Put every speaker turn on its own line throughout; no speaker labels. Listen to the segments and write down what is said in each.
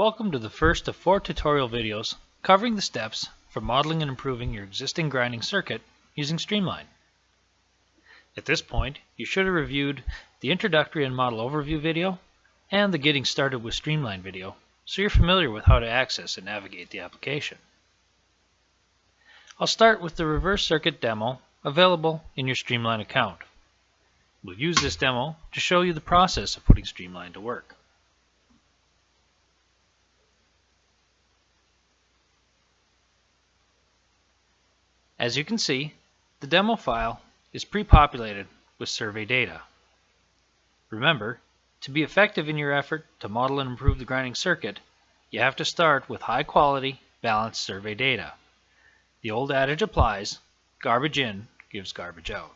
Welcome to the first of 4 tutorial videos covering the steps for modeling and improving your existing grinding circuit using Streamline. At this point, you should have reviewed the introductory and model overview video and the getting started with Streamline video, so you're familiar with how to access and navigate the application. I'll start with the reverse circuit demo available in your Streamline account. We'll use this demo to show you the process of putting Streamline to work. As you can see, the demo file is pre-populated with survey data. Remember, to be effective in your effort to model and improve the grinding circuit, you have to start with high-quality, balanced survey data. The old adage applies: garbage in gives garbage out.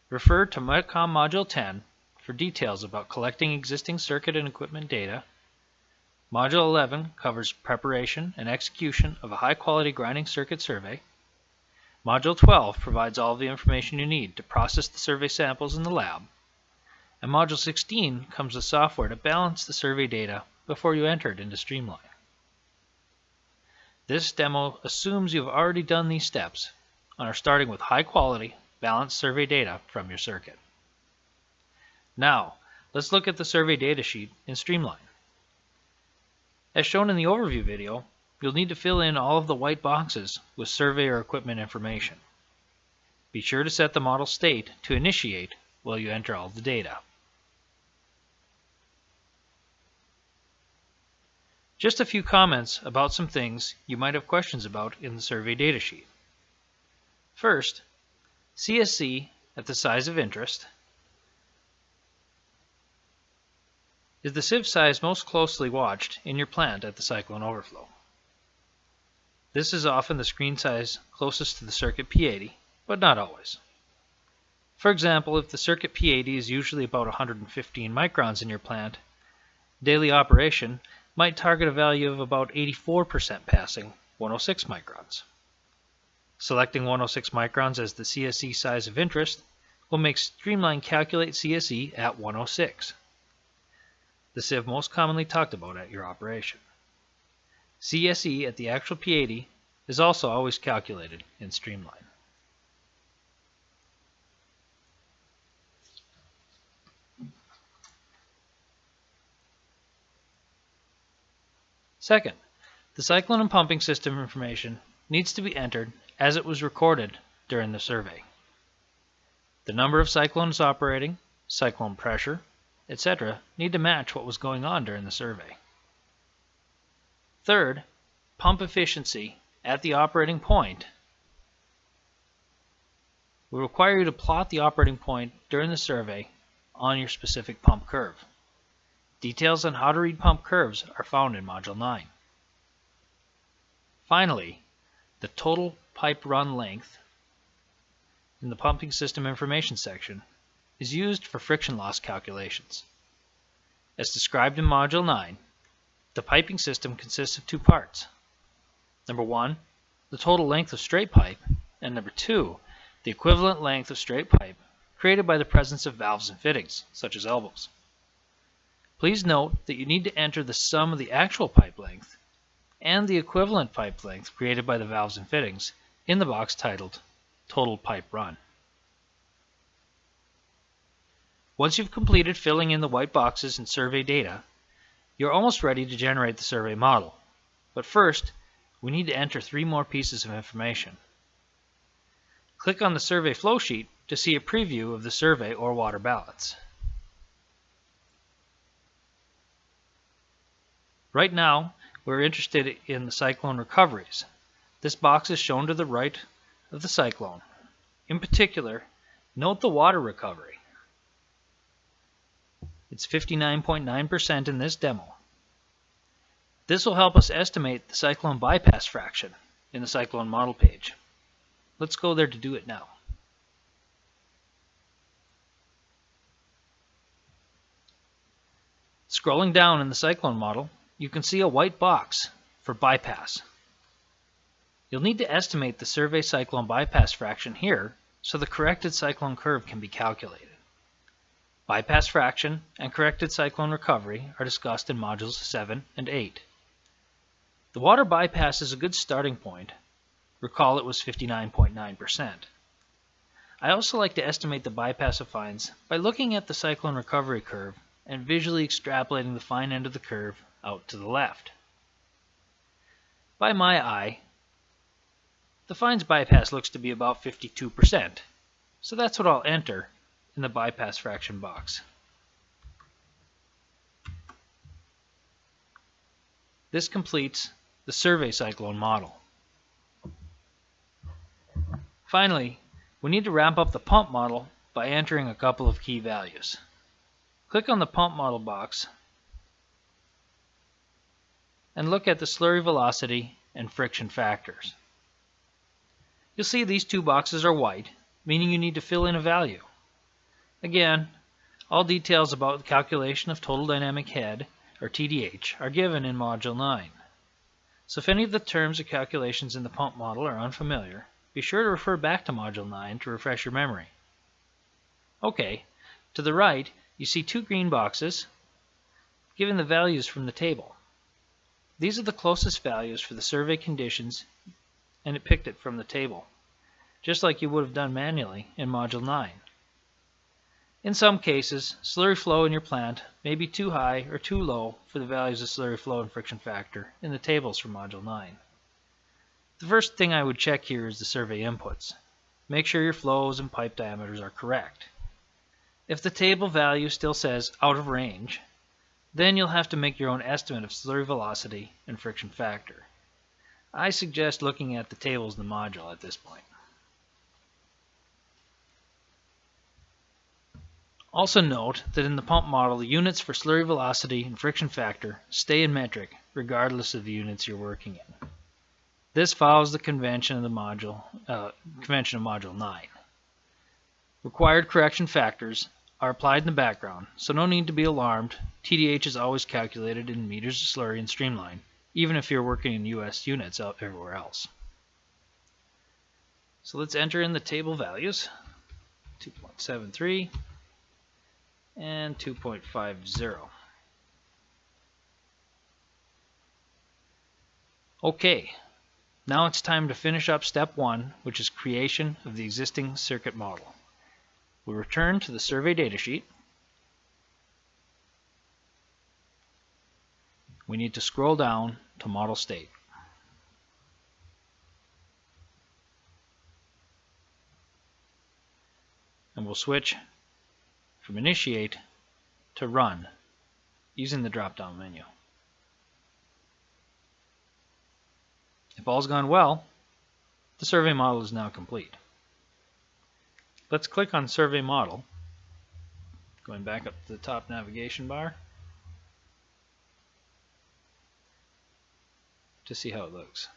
Refer to Metcom Module 10 for details about collecting existing circuit and equipment data. Module 11 covers preparation and execution of a high-quality grinding circuit survey. Module 12 provides all of the information you need to process the survey samples in the lab. And Module 16 comes with software to balance the survey data before you enter it into Streamline. This demo assumes you've already done these steps and are starting with high-quality, balanced survey data from your circuit. Now, let's look at the survey data sheet in Streamline. As shown in the overview video, you'll need to fill in all of the white boxes with survey or equipment information. Be sure to set the model state to initiate while you enter all the data. Just a few comments about some things you might have questions about in the survey data sheet. First, CSC at the size of interest. Is the sieve size most closely watched in your plant at the cyclone overflow? This is often the screen size closest to the circuit P80, but not always. For example, if the circuit P80 is usually about 115 microns in your plant, daily operation might target a value of about 84% passing 106 microns. Selecting 106 microns as the CSE size of interest will make Streamline calculate CSE at 106, the sieve most commonly talked about at your operation. CSE at the actual P80 is also always calculated in Streamline. Second, the cyclone and pumping system information needs to be entered as it was recorded during the survey. The number of cyclones operating, cyclone pressure, etc. need to match what was going on during the survey. Third, pump efficiency at the operating point will require you to plot the operating point during the survey on your specific pump curve. Details on how to read pump curves are found in Module 9. Finally, the total pipe run length in the pumping system information section is used for friction loss calculations. As described in Module 9, the piping system consists of 2 parts. Number 1, the total length of straight pipe, and number 2, the equivalent length of straight pipe created by the presence of valves and fittings, such as elbows. Please note that you need to enter the sum of the actual pipe length and the equivalent pipe length created by the valves and fittings in the box titled Total Pipe Run. Once you've completed filling in the white boxes and survey data, you're almost ready to generate the survey model. But first, we need to enter 3 more pieces of information. Click on the survey flow sheet to see a preview of the survey or water ballots. Right now, we're interested in the cyclone recoveries. This box is shown to the right of the cyclone. In particular, note the water recovery. It's 59.9% in this demo. This will help us estimate the cyclone bypass fraction in the cyclone model page. Let's go there to do it now. Scrolling down in the cyclone model, you can see a white box for bypass. You'll need to estimate the survey cyclone bypass fraction here so the corrected cyclone curve can be calculated. Bypass fraction and corrected cyclone recovery are discussed in Modules 7 and 8. The water bypass is a good starting point. Recall it was 59.9%. I also like to estimate the bypass of fines by looking at the cyclone recovery curve and visually extrapolating the fine end of the curve out to the left. By my eye, the fines bypass looks to be about 52%, so that's what I'll enter in the bypass fraction box. This completes the survey cyclone model. Finally, we need to wrap up the pump model by entering a couple of key values. Click on the pump model box and look at the slurry velocity and friction factors. You'll see these two boxes are white, meaning you need to fill in a value. Again, all details about the calculation of total dynamic head, or TDH, are given in Module 9. So if any of the terms or calculations in the pump model are unfamiliar, be sure to refer back to Module 9 to refresh your memory. Okay, to the right, you see two green boxes giving the values from the table. These are the closest values for the survey conditions, and it picked it from the table, just like you would have done manually in Module 9. In some cases, slurry flow in your plant may be too high or too low for the values of slurry flow and friction factor in the tables from Module 9. The first thing I would check here is the survey inputs. Make sure your flows and pipe diameters are correct. If the table value still says out of range, then you'll have to make your own estimate of slurry velocity and friction factor. I suggest looking at the tables in the module at this point. Also note that in the pump model, the units for slurry velocity and friction factor stay in metric regardless of the units you're working in. This follows the convention of the module, convention of Module 9. Required correction factors are applied in the background, so no need to be alarmed. TDH is always calculated in meters of slurry and streamline, even if you're working in US units out everywhere else. So let's enter in the table values, 2.73 and 2.50. Okay, now it's time to finish up step 1, which is creation of the existing circuit model. We'll return to the survey datasheet. We need to scroll down to model state. And we'll switch from initiate to run using the drop-down menu. If all's gone well, the survey model is now complete. Let's click on Survey Model, going back up to the top navigation bar to see how it looks.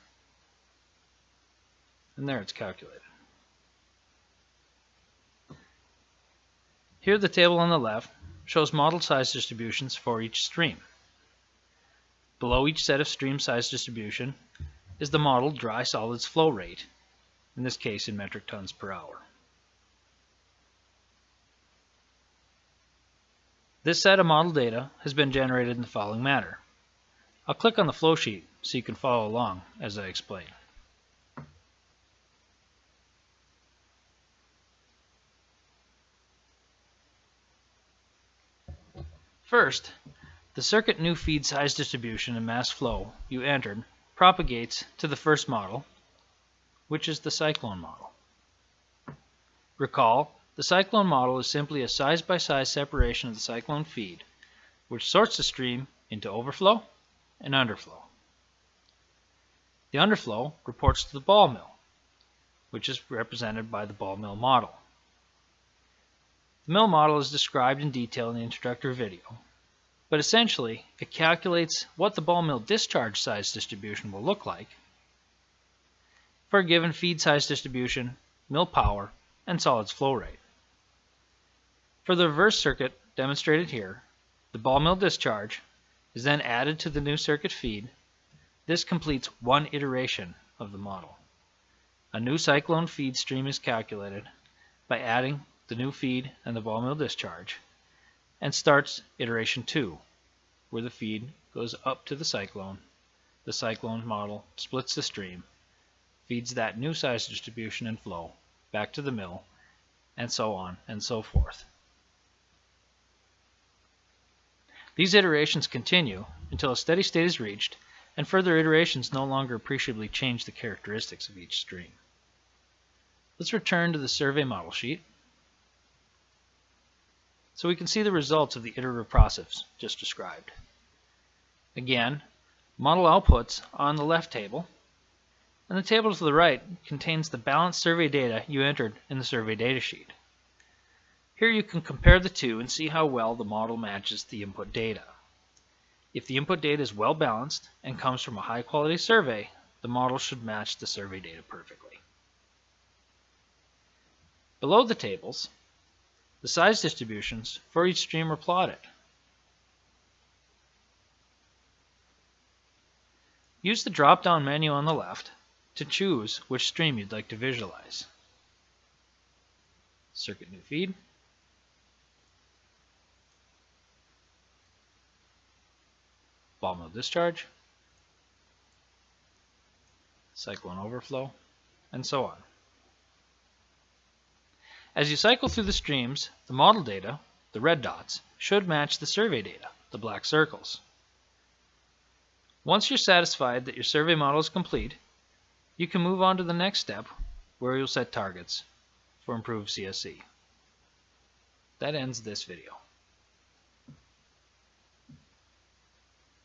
And there it's calculated. Here the table on the left shows model size distributions for each stream. Below each set of stream size distribution is the model dry solids flow rate, in this case in metric tons per hour. This set of model data has been generated in the following manner. I'll click on the flow sheet so you can follow along as I explain. First, the circuit new feed size distribution and mass flow you entered propagates to the first model, which is the cyclone model. Recall, the cyclone model is simply a size-by-size separation of the cyclone feed, which sorts the stream into overflow and underflow. The underflow reports to the ball mill, which is represented by the ball mill model. The mill model is described in detail in the introductory video, but essentially it calculates what the ball mill discharge size distribution will look like for a given feed size distribution, mill power, and solids flow rate. For the reverse circuit demonstrated here, the ball mill discharge is then added to the new circuit feed. This completes one iteration of the model. A new cyclone feed stream is calculated by adding the new feed and the ball mill discharge, and starts iteration 2, where the feed goes up to the cyclone model splits the stream, feeds that new size distribution and flow back to the mill, and so on and so forth. These iterations continue until a steady state is reached, and further iterations no longer appreciably change the characteristics of each stream. Let's return to the survey model sheet so we can see the results of the iterative process just described. Again, model outputs on the left table, and the table to the right contains the balanced survey data you entered in the survey data sheet. Here you can compare the two and see how well the model matches the input data. If the input data is well balanced and comes from a high quality survey, the model should match the survey data perfectly. Below the tables, the size distributions for each stream are plotted. Use the drop-down menu on the left to choose which stream you'd like to visualize. Circuit new feed, ball mill discharge, cyclone overflow, and so on. As you cycle through the streams, the model data, the red dots, should match the survey data, the black circles. Once you're satisfied that your survey model is complete, you can move on to the next step where you'll set targets for improved CSC. That ends this video.